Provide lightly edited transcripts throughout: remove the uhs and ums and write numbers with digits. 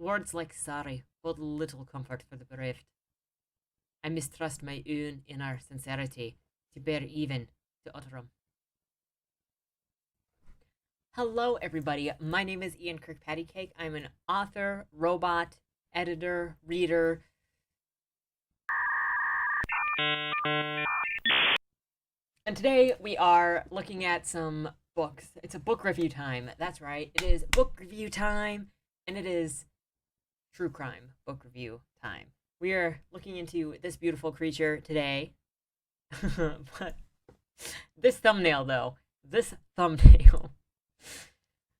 Words like sorry hold little comfort for the bereft. I mistrust my own inner sincerity to bear even to utter them. Hello, everybody. My name is Ian Kirkpatrick. I'm an author, robot, editor, reader. And today we are looking at some books. It's a book review time. That's right. It is book review time, and it is true crime book review time. We are looking into this beautiful creature today. But this thumbnail, though, this thumbnail.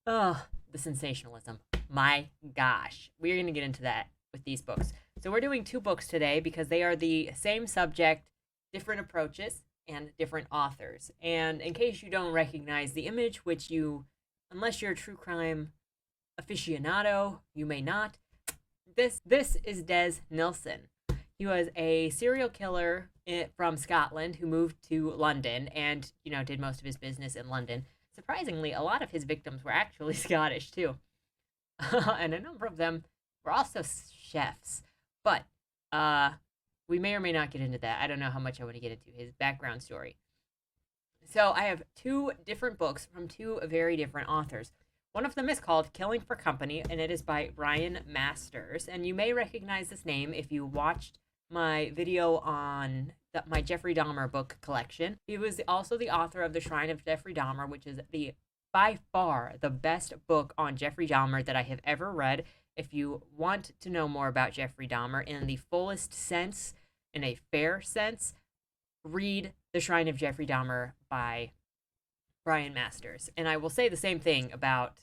Oh, the sensationalism. My gosh. We're going to get into that with these books. So we're doing two books today because they are the same subject, different approaches, and different authors. And in case you don't recognize the image, which you, unless you're a true crime aficionado, you may not, this is Dez Nelson. He was a serial killer from Scotland who moved to London and, did most of his business in London. Surprisingly, a lot of his victims were actually Scottish, too. And a number of them were also chefs. But we may or may not get into that. I don't know how much I want to get into his background story. So I have two different books from two very different authors. One of them is called Killing for Company, and it is by Brian Masters. And you may recognize this name if you watched my video on my Jeffrey Dahmer book collection. He was also the author of The Shrine of Jeffrey Dahmer, which is by far the best book on Jeffrey Dahmer that I have ever read. If you want to know more about Jeffrey Dahmer in the fullest sense, in a fair sense, read The Shrine of Jeffrey Dahmer by Brian Masters. And I will say the same thing about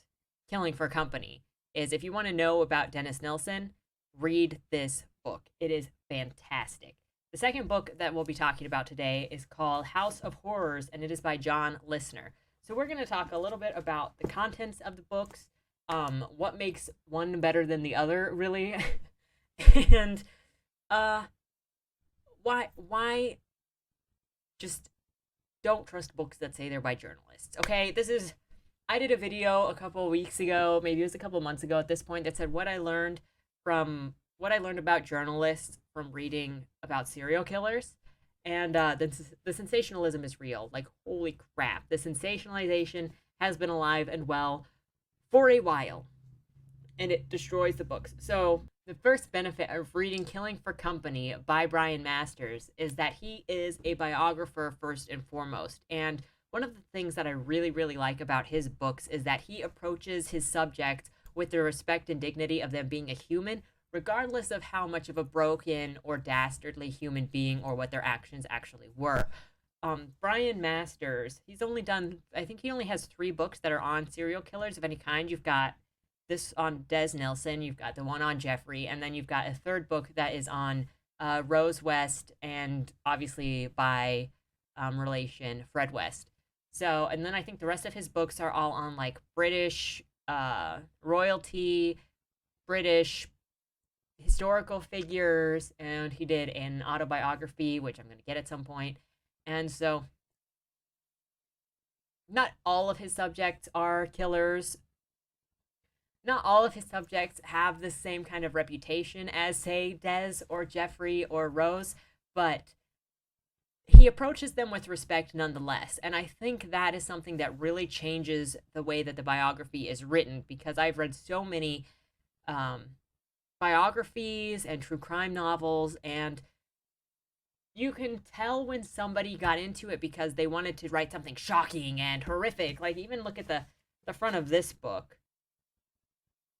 Killing for Company, is if you want to know about Dez Nelson, read this book. It is fantastic. The second book that we'll be talking about today is called House of Horrors, and it is by John Lissner. So we're going to talk a little bit about the contents of the books, what makes one better than the other, really, and why just don't trust books that say they're by journalists. Okay, I did a video a couple of weeks ago, maybe it was a couple of months ago at this point, that said what I learned about journalists from reading about serial killers. And the sensationalism is real. Like, holy crap. The sensationalization has been alive and well for a while. And it destroys the books. So the first benefit of reading Killing for Company by Brian Masters is that he is a biographer first and foremost. And one of the things that I really, really like about his books is that he approaches his subjects with the respect and dignity of them being a human, regardless of how much of a broken or dastardly human being or what their actions actually were. Brian Masters, I think he only has 3 books that are on serial killers of any kind. You've got this on Dez Nelson, you've got the one on Jeffrey, and then you've got a third book that is on Rose West, and obviously by relation, Fred West. So, and then I think the rest of his books are all on like British royalty, British historical figures, and he did an autobiography, which I'm going to get at some point. And so, not all of his subjects are killers. Not all of his subjects have the same kind of reputation as, say, Dez or Jeffrey or Rose, but he approaches them with respect nonetheless. And I think that is something that really changes the way that the biography is written, because I've read so many biographies and true crime novels, and you can tell when somebody got into it because they wanted to write something shocking and horrific. Like, even look at the front of this book,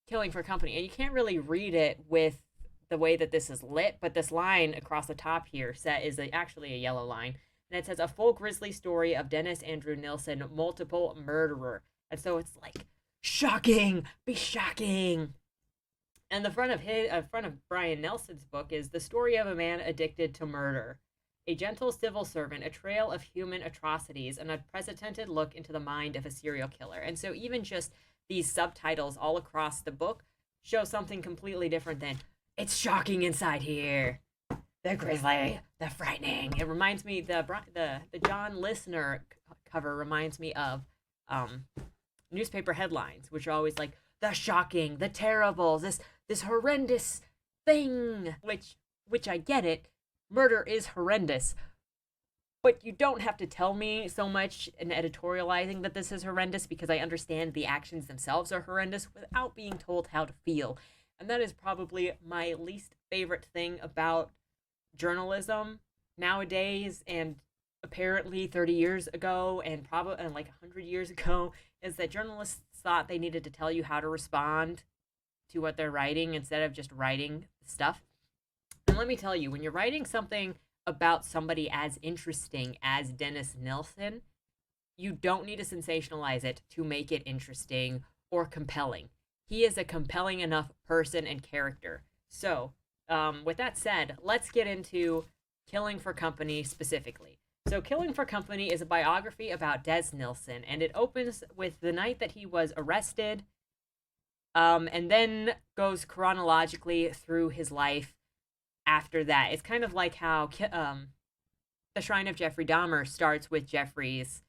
Killing for Company, and you can't really read it with the way that this is lit, but this line across the top here is actually a yellow line, and it says, a full grisly story of Dennis Andrew Nilsen, multiple murderer. And so it's like, shocking, be shocking. And the front of Brian Nelson's book is the story of a man addicted to murder, a gentle civil servant, a trail of human atrocities, an unprecedented look into the mind of a serial killer. And so even just these subtitles all across the book show something completely different than, it's shocking inside here, the grisly, the frightening. It reminds me, the John Lissner cover reminds me of newspaper headlines, which are always like, the shocking, the terrible, this horrendous thing, which I get it. Murder is horrendous. But you don't have to tell me so much in editorializing that this is horrendous, because I understand the actions themselves are horrendous without being told how to feel. And that is probably my least favorite thing about journalism nowadays, and apparently 30 years ago, and probably and like 100 years ago, is that journalists thought they needed to tell you how to respond to what they're writing instead of just writing stuff. And let me tell you, when you're writing something about somebody as interesting as Dez Nelson, you don't need to sensationalize it to make it interesting or compelling. He is a compelling enough person and character. So, with that said, let's get into Killing for Company specifically. So, Killing for Company is a biography about Dez Nelson, and it opens with the night that he was arrested, and then goes chronologically through his life after that. It's kind of like how The Shrine of Jeffrey Dahmer starts with Jeffrey's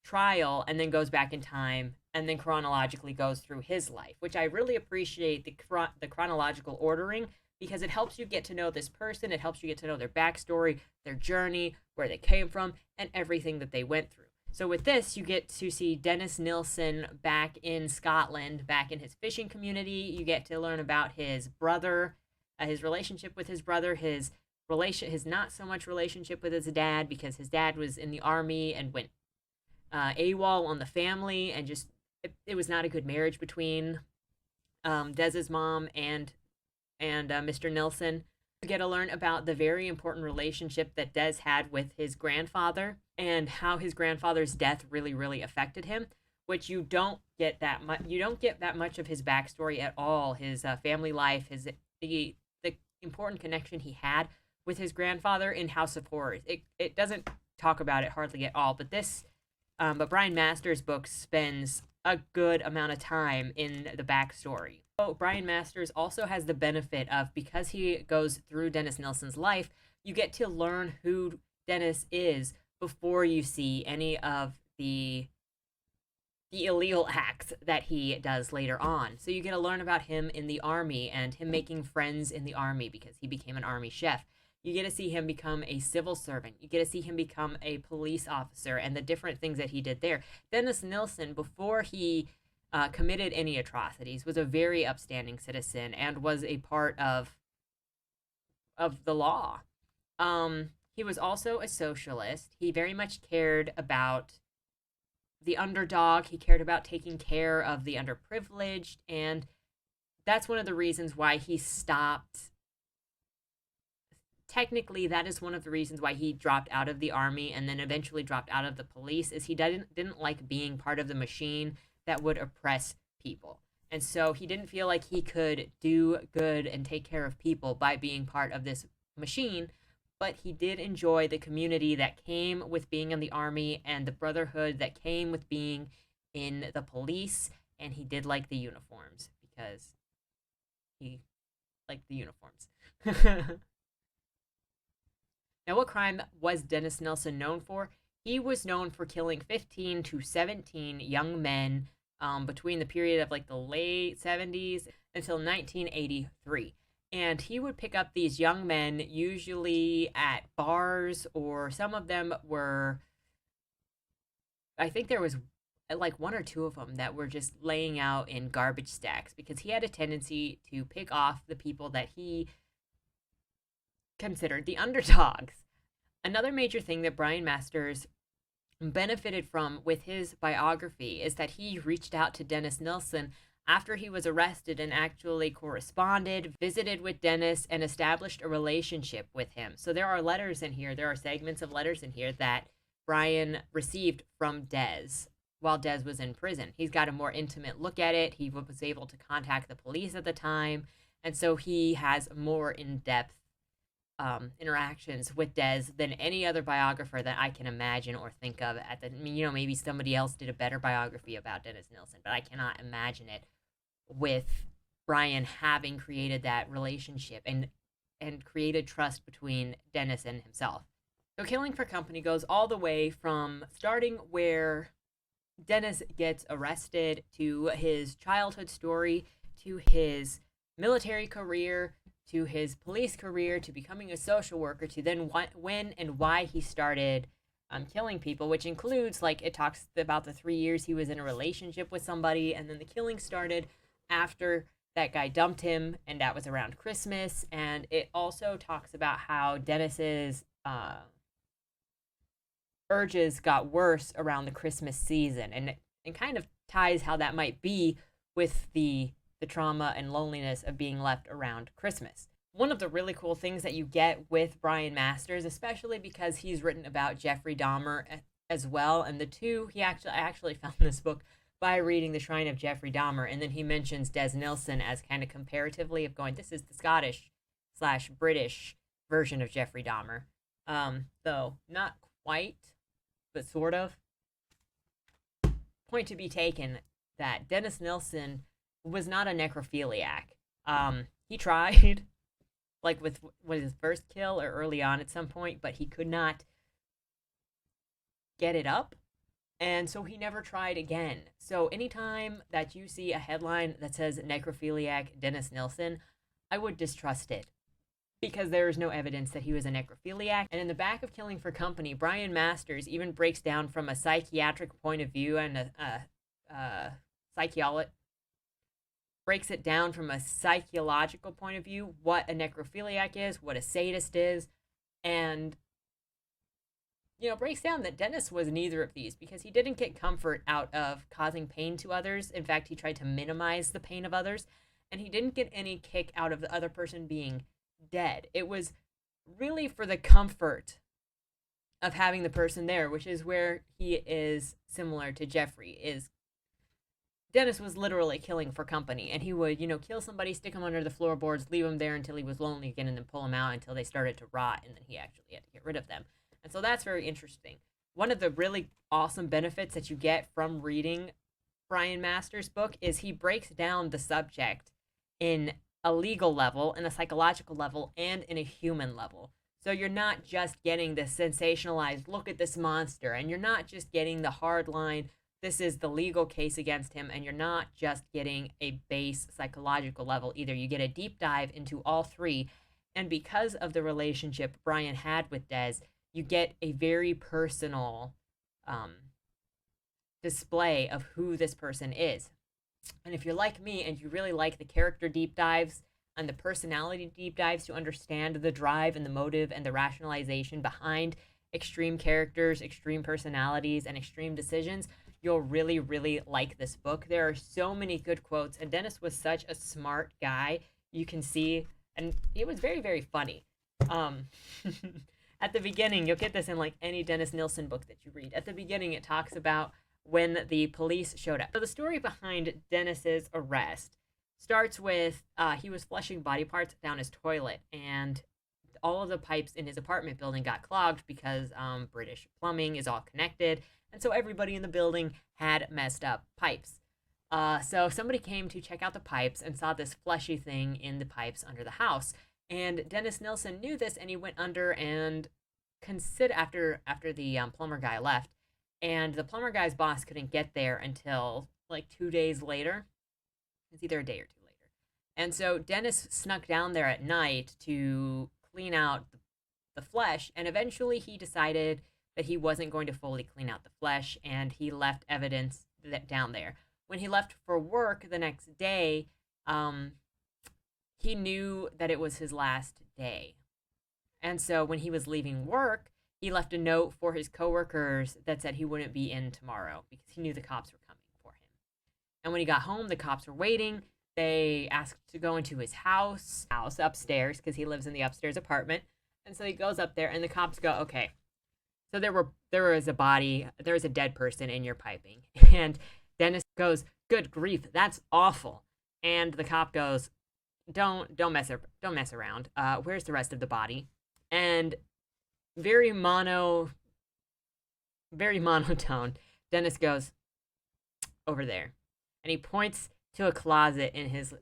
trial and then goes back in time and then chronologically goes through his life, which I really appreciate the chronological ordering, because it helps you get to know this person. It helps you get to know their backstory, their journey, where they came from, and everything that they went through. So with this, you get to see Dez Nelson back in Scotland, back in his fishing community. You get to learn about his brother, his relationship with his brother, his not so much relationship with his dad, because his dad was in the army and went AWOL on the family, and just it was not a good marriage between Dez's mom and Mr. Nelson. You get to learn about the very important relationship that Dez had with his grandfather, and how his grandfather's death really, really affected him, which you don't get that much. You don't get that much of his backstory at all. His family life, the important connection he had with his grandfather in House of Horrors. It doesn't talk about it hardly at all, but Brian Masters' book spends a good amount of time in the backstory. So Brian Masters also has the benefit of, because he goes through Dez Nelson's life, you get to learn who Dez is before you see any of the illegal acts that he does later on. So you get to learn about him in the army and him making friends in the army because he became an army chef. You get to see him become a civil servant. You get to see him become a police officer and the different things that he did there. Dez Nelson, before he committed any atrocities, was a very upstanding citizen and was a part of the law. He was also a socialist. He very much cared about the underdog. He cared about taking care of the underprivileged, and that's one of the reasons why he stopped. Technically, that is one of the reasons why he dropped out of the army and then eventually dropped out of the police, is he didn't like being part of the machine that would oppress people. And so he didn't feel like he could do good and take care of people by being part of this machine, but he did enjoy the community that came with being in the army and the brotherhood that came with being in the police, and he did like the uniforms because he liked the uniforms. Now, what crime was Dez Nelson known for? He was known for killing 15 to 17 young men between the period of like the late 70s until 1983. And he would pick up these young men usually at bars, or some of them were, I think there was like one or two of them that were just laying out in garbage stacks, because he had a tendency to pick off the people that he considered the underdogs. Another major thing that Brian Masters benefited from with his biography is that he reached out to Dez Nelson after he was arrested and actually corresponded, visited with Dez, and established a relationship with him. So there are letters in here, there are segments of letters in here that Brian received from Dez while Dez was in prison. He's got a more intimate look at it. He was able to contact the police at the time, and so he has more in-depth interactions with Dez than any other biographer that I can imagine or think of. Maybe somebody else did a better biography about Dez Nelson, but I cannot imagine it with Brian having created that relationship and created trust between Dez and himself. So Killing for Company goes all the way from starting where Dennis gets arrested, to his childhood story, to his military career, to his police career, to becoming a social worker, to then when and why he started killing people, which includes, like, it talks about the 3 years he was in a relationship with somebody, and then the killing started after that guy dumped him, and that was around Christmas. And it also talks about how Dennis's urges got worse around the Christmas season, and it kind of ties how that might be with the trauma and loneliness of being left around Christmas. One of the really cool things that you get with Brian Masters, especially because he's written about Jeffrey Dahmer as well, and I actually found this book by reading The Shrine of Jeffrey Dahmer, and then he mentions Dez Nelson as kind of comparatively of going, this is the Scottish/British version of Jeffrey Dahmer. Though not quite, but sort of. Point to be taken that Dennis Nelson was not a necrophiliac. He tried, like with his first kill or early on at some point, but he could not get it up, and so he never tried again. So anytime that you see a headline that says necrophiliac Dennis Nelson, I would distrust it, because there is no evidence that he was a necrophiliac. And in the back of Killing for Company, Brian Masters even breaks down from a psychiatric point of view and a breaks it down from a psychological point of view, what a necrophiliac is, what a sadist is, and breaks down that Dennis was neither of these, because he didn't get comfort out of causing pain to others. In fact, he tried to minimize the pain of others, and he didn't get any kick out of the other person being dead. It was really for the comfort of having the person there, which is where he is similar to Jeffrey. Is Dennis was literally killing for company, and he would, kill somebody, stick him under the floorboards, leave him there until he was lonely again, and then pull him out until they started to rot, and then he actually had to get rid of them. And so that's very interesting. One of the really awesome benefits that you get from reading Brian Masters' book is he breaks down the subject in a legal level, in a psychological level, and in a human level. So you're not just getting this sensationalized, look at this monster, and you're not just getting the hard line, this is the legal case against him, and you're not just getting a base psychological level either. You get a deep dive into all three, and because of the relationship Brian had with Dez, you get a very personal display of who this person is. And if you're like me and you really like the character deep dives and the personality deep dives to understand the drive and the motive and the rationalization behind extreme characters, extreme personalities, and extreme decisions, you'll really, really like this book. There are so many good quotes, and Dennis was such a smart guy. You can see, and it was very, very funny. At the beginning, you'll get this in like any Dennis Nelson book that you read. At the beginning, it talks about when the police showed up. So the story behind Dennis's arrest starts with he was flushing body parts down his toilet, and all of the pipes in his apartment building got clogged because British plumbing is all connected, and so everybody in the building had messed up pipes. So somebody came to check out the pipes and saw this fleshy thing in the pipes under the house. And Dennis Nelson knew this, and he went under and considered after the plumber guy left, and the plumber guy's boss couldn't get there until like 2 days later. It's either a day or two later. And so Dennis snuck down there at night to clean out the flesh, and eventually he decided that he wasn't going to fully clean out the flesh, and he left evidence down there. When he left for work the next day, he knew that it was his last day. And so when he was leaving work, he left a note for his coworkers that said he wouldn't be in tomorrow because he knew the cops were coming for him. And when he got home, the cops were waiting. They asked to go into his house upstairs, because he lives in the upstairs apartment. And so he goes up there, and the cops go, okay, so there was a dead person in your piping. And Dennis goes, good grief, that's awful. And the cop goes, don't mess around. Where's the rest of the body? And very monotone, Dennis goes, over there. And he points to a closet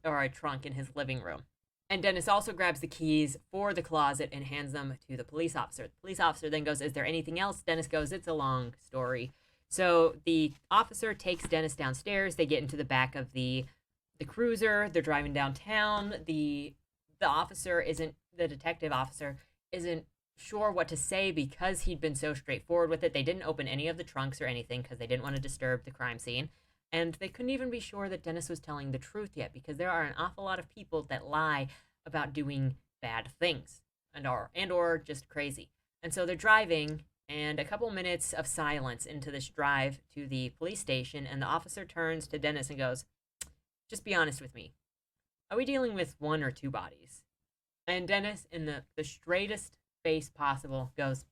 or a trunk in his living room. And Dennis also grabs the keys for the closet and hands them to the police officer. The police officer then goes, is there anything else? Dennis goes, it's a long story. So the officer takes Dennis downstairs. They get into the back of the cruiser. They're driving downtown. The detective officer isn't sure what to say because he'd been so straightforward with it. They didn't open any of the trunks or anything because they didn't want to disturb the crime scene. And they couldn't even be sure that Dennis was telling the truth yet because there are an awful lot of people that lie about doing bad things and or just crazy. And so they're driving, and a couple minutes of silence into this drive to the police station, and the officer turns to Dennis and goes, "Just be honest with me. Are we dealing with one or two bodies?" And Dennis, in the straightest face possible, goes,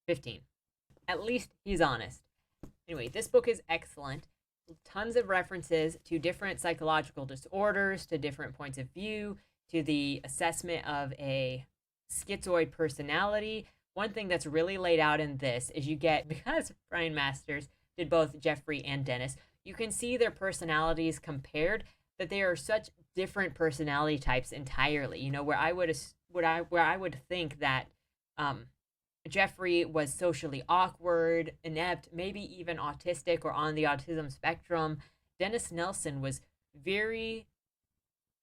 15. At least he's honest. Anyway, this book is excellent. Tons of references to different psychological disorders, to different points of view, to the assessment of a schizoid personality. One thing that's really laid out in this is you get, because Brian Masters did both Jeffrey and Dennis, you can see their personalities compared, that they are such different personality types entirely. You know, where I would think that Jeffrey was socially awkward, inept, maybe even autistic or on the autism spectrum, Dez Nelson was very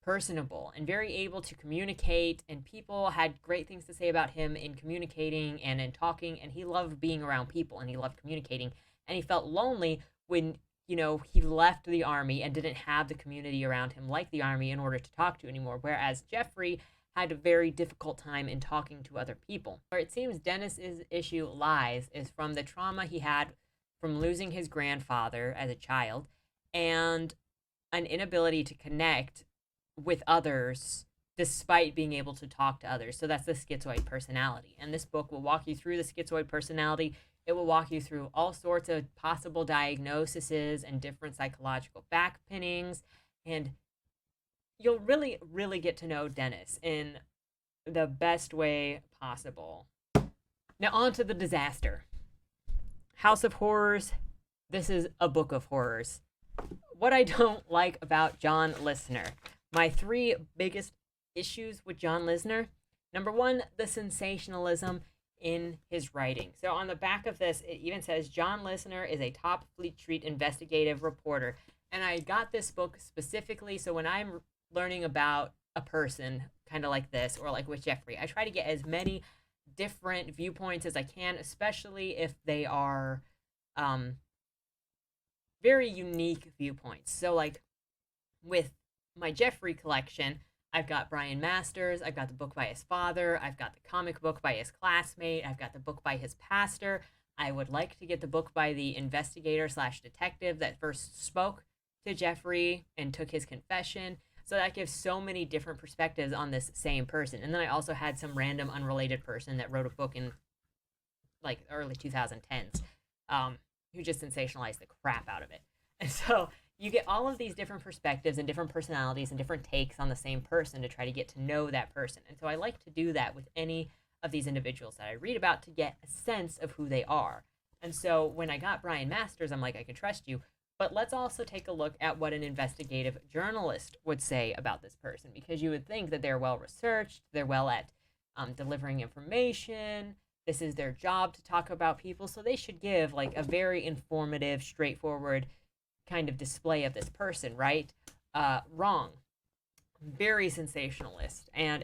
personable and very able to communicate, and people had great things to say about him in communicating and in talking, and he loved being around people and he loved communicating, and he felt lonely when he left the army and didn't have the community around him like the army in order to talk to anymore, whereas Jeffrey had a very difficult time in talking to other people. Where it seems Dennis's issue lies is from the trauma he had from losing his grandfather as a child and an inability to connect with others despite being able to talk to others. So that's the schizoid personality. And this book will walk you through the schizoid personality. It will walk you through all sorts of possible diagnoses and different psychological backpinnings. And you'll really, really get to know Dennis in the best way possible. Now, on to the disaster. House of Horrors. This is a book of horrors. What I don't like about John Lisner. My three biggest issues with John Lisner. Number one, the sensationalism in his writing. So on the back of this, it even says John Lisner is a top Fleet Street investigative reporter. And I got this book specifically so when I'm learning about a person kind of like this, or like with Jeffrey, I try to get as many different viewpoints as I can, especially if they are very unique viewpoints. So like with my Jeffrey collection, I've got Brian Masters, I've got the book by his father, I've got the comic book by his classmate, I've got the book by his pastor. I would like to get the book by the investigator / detective that first spoke to Jeffrey and took his confession. So that gives so many different perspectives on this same person. And then I also had some random unrelated person that wrote a book in like early 2010s who just sensationalized the crap out of it. And so you get all of these different perspectives and different personalities and different takes on the same person to try to get to know that person. And so I like to do that with any of these individuals that I read about to get a sense of who they are. And so when I got Brian Masters, I'm like, I can trust you. But let's also take a look at what an investigative journalist would say about this person, because you would think that they're well researched, they're well at delivering information. This is their job to talk about people, so they should give like a very informative, straightforward kind of display of this person, right? Wrong. Very sensationalist, and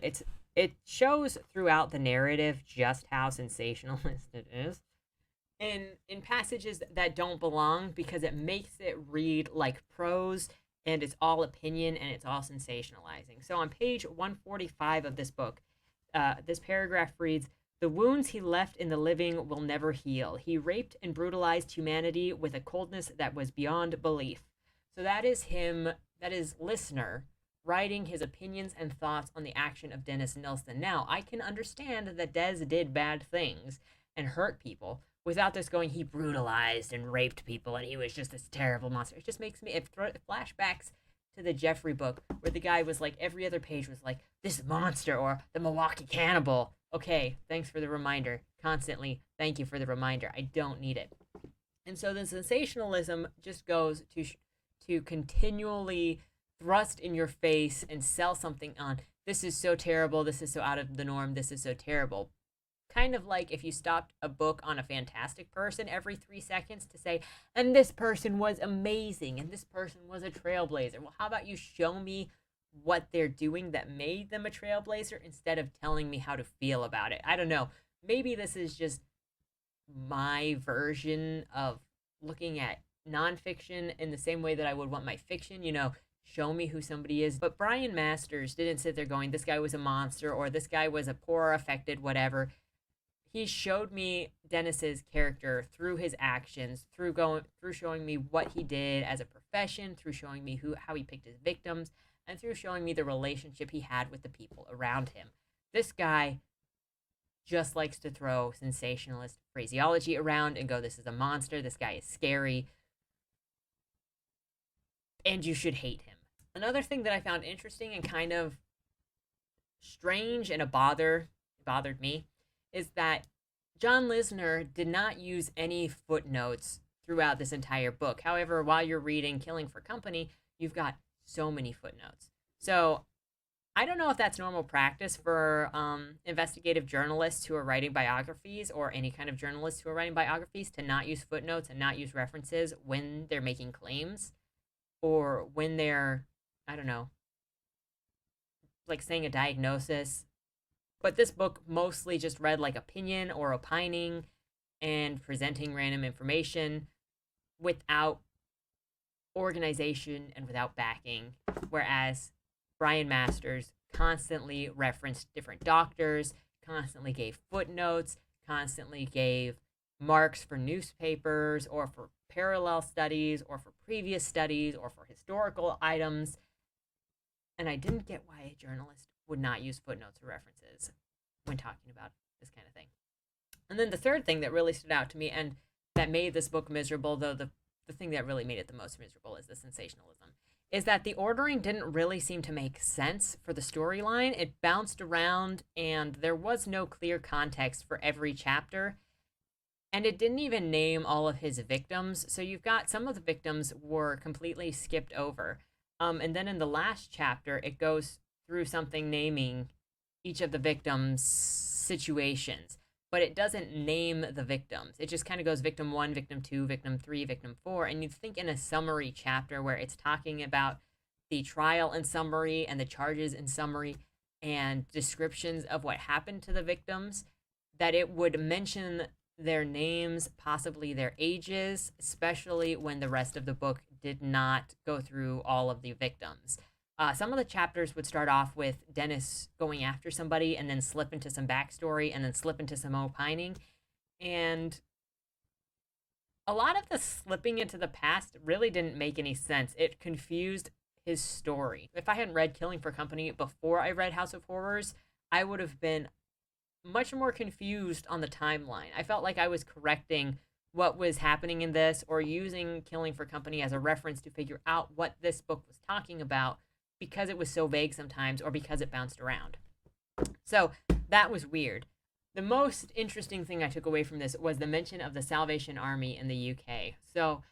it shows throughout the narrative just how sensationalist it is. In passages that don't belong, because it makes it read like prose and it's all opinion and it's all sensationalizing. So on page 145 of this book, this paragraph reads, "The wounds he left in the living will never heal. He raped and brutalized humanity with a coldness that was beyond belief." So that is him, that is Lisner, writing his opinions and thoughts on the action of Dez Nelson. Now, I can understand that Dez did bad things and hurt people, without this going, he brutalized and raped people and he was just this terrible monster. It just makes me, it flashbacks to the Jeffrey book where the guy was like, every other page was like, this monster or the Milwaukee cannibal. Okay, thanks for the reminder. Constantly, thank you for the reminder. I don't need it. And so the sensationalism just goes to continually thrust in your face and sell something on, this is so terrible, this is so out of the norm, this is so terrible. kind of like if you stopped a book on a fantastic person every 3 seconds to say, and this person was amazing, and this person was a trailblazer. Well, how about you show me what they're doing that made them a trailblazer instead of telling me how to feel about it? I don't know. Maybe this is just my version of looking at nonfiction in the same way that I would want my fiction, show me who somebody is. But Brian Masters didn't sit there going, this guy was a monster or this guy was a poor affected whatever. He showed me Dennis's character through his actions, through showing me what he did as a profession, through showing me how he picked his victims, and through showing me the relationship he had with the people around him. This guy just likes to throw sensationalist phraseology around and go, this is a monster, this guy is scary, and you should hate him. Another thing that I found interesting and kind of strange and bothered me is that John Lisner did not use any footnotes throughout this entire book. However, while you're reading Killing for Company, you've got so many footnotes. So I don't know if that's normal practice for investigative journalists who are writing biographies, or any kind of journalists who are writing biographies, to not use footnotes and not use references when they're making claims, or when they're, I don't know, like saying a diagnosis. But this book mostly just read like opinion or opining and presenting random information without organization and without backing. Whereas Brian Masters constantly referenced different doctors, constantly gave footnotes, constantly gave marks for newspapers or for parallel studies or for previous studies or for historical items. And I didn't get why a journalist would not use footnotes or references when talking about this kind of thing. And then the third thing that really stood out to me and that made this book miserable, though the thing that really made it the most miserable is the sensationalism, is that the ordering didn't really seem to make sense for the storyline. It bounced around and there was no clear context for every chapter. And it didn't even name all of his victims. So you've got some of the victims were completely skipped over. And then in the last chapter, it goes through something naming each of the victims' situations, but it doesn't name the victims. It just kind of goes victim 1, victim 2, victim 3, victim 4. And you'd think in a summary chapter where it's talking about the trial in summary and the charges in summary and descriptions of what happened to the victims, that it would mention their names, possibly their ages, especially when the rest of the book did not go through all of the victims. Some of the chapters would start off with Dennis going after somebody and then slip into some backstory and then slip into some opining. And a lot of the slipping into the past really didn't make any sense. It confused his story. If I hadn't read Killing for Company before I read House of Horrors, I would have been much more confused on the timeline. I felt like I was correcting what was happening in this or using Killing for Company as a reference to figure out what this book was talking about because it was so vague sometimes or because it bounced around. So that was weird. The most interesting thing I took away from this was the mention of the Salvation Army in the UK. So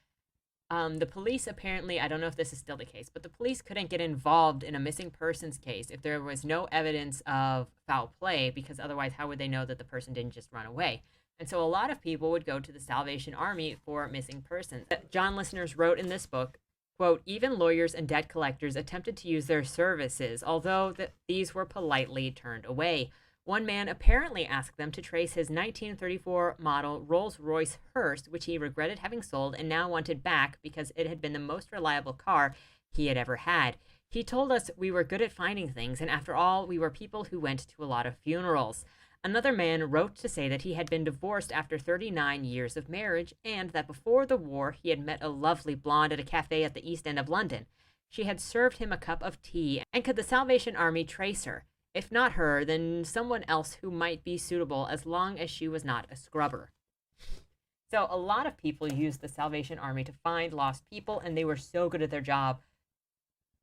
the police apparently, I don't know if this is still the case, but the police couldn't get involved in a missing persons case if there was no evidence of foul play, because otherwise how would they know that the person didn't just run away? And so a lot of people would go to the Salvation Army for missing persons. John Lisner wrote in this book, quote, even lawyers and debt collectors attempted to use their services, although these were politely turned away. One man apparently asked them to trace his 1934 model Rolls-Royce Hearse, which he regretted having sold and now wanted back because it had been the most reliable car he had ever had. He told us we were good at finding things, and after all, we were people who went to a lot of funerals. Another man wrote to say that he had been divorced after 39 years of marriage, and that before the war he had met a lovely blonde at a cafe at the East End of London. She had served him a cup of tea, and could the Salvation Army trace her? If not her, then someone else who might be suitable as long as she was not a scrubber. So a lot of people used the Salvation Army to find lost people, and they were so good at their job,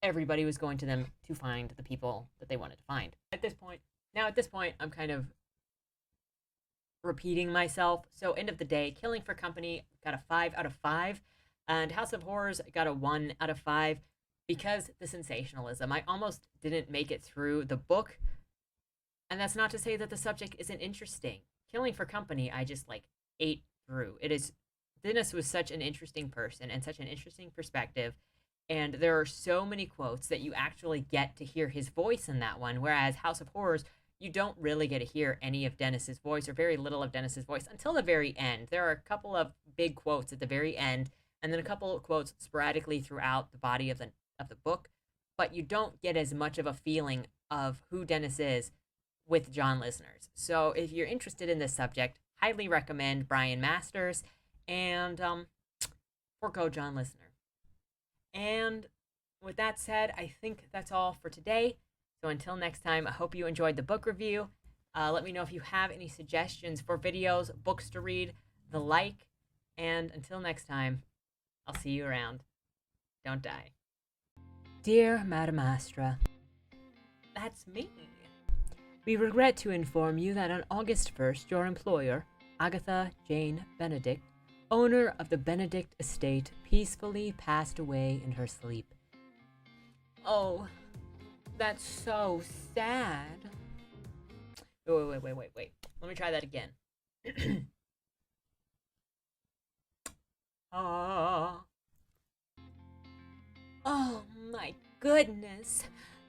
everybody was going to them to find the people that they wanted to find. At this point, I'm kind of repeating myself. So end of the day, Killing for Company got a 5 out of 5, and House of Horrors got a 1 out of 5. Because the sensationalism, I almost didn't make it through the book. And that's not to say that the subject isn't interesting. Killing for Company, I just like ate through. Dennis was such an interesting person and such an interesting perspective. And there are so many quotes that you actually get to hear his voice in that one. Whereas House of Horrors, you don't really get to hear any of Dennis's voice or very little of Dennis's voice until the very end. There are a couple of big quotes at the very end, and then a couple of quotes sporadically throughout the body of the book, but you don't get as much of a feeling of who Dennis is with John Lisner's. So if you're interested in this subject, highly recommend Brian Masters and forego John Lisner. And with that said, I think that's all for today. So until next time, I hope you enjoyed the book review. Let me know if you have any suggestions for videos, books to read, the like. And until next time, I'll see you around. Don't die. Dear Madam Astra, that's me. We regret to inform you that on August 1st, your employer, Agatha Jane Benedict, owner of the Benedict estate, peacefully passed away in her sleep. Oh, that's so sad. Wait. Let me try that again. Oh my goodness.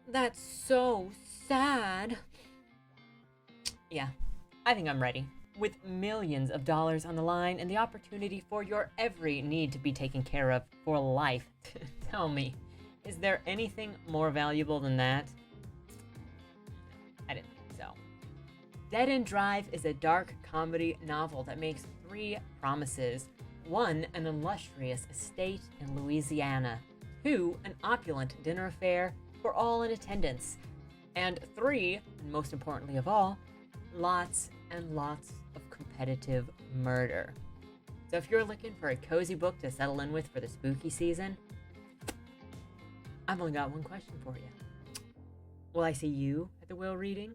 That's so sad. Yeah, I think I'm ready. With millions of dollars on the line and the opportunity for your every need to be taken care of for life, tell me, is there anything more valuable than that? I didn't think so. Dead End Drive is a dark comedy novel that makes 3 promises. 1, an illustrious estate in Louisiana. 2, an opulent dinner affair for all in attendance. And 3, and most importantly of all, lots and lots of competitive murder. So if you're looking for a cozy book to settle in with for the spooky season, I've only got one question for you. Will I see you at the whale reading?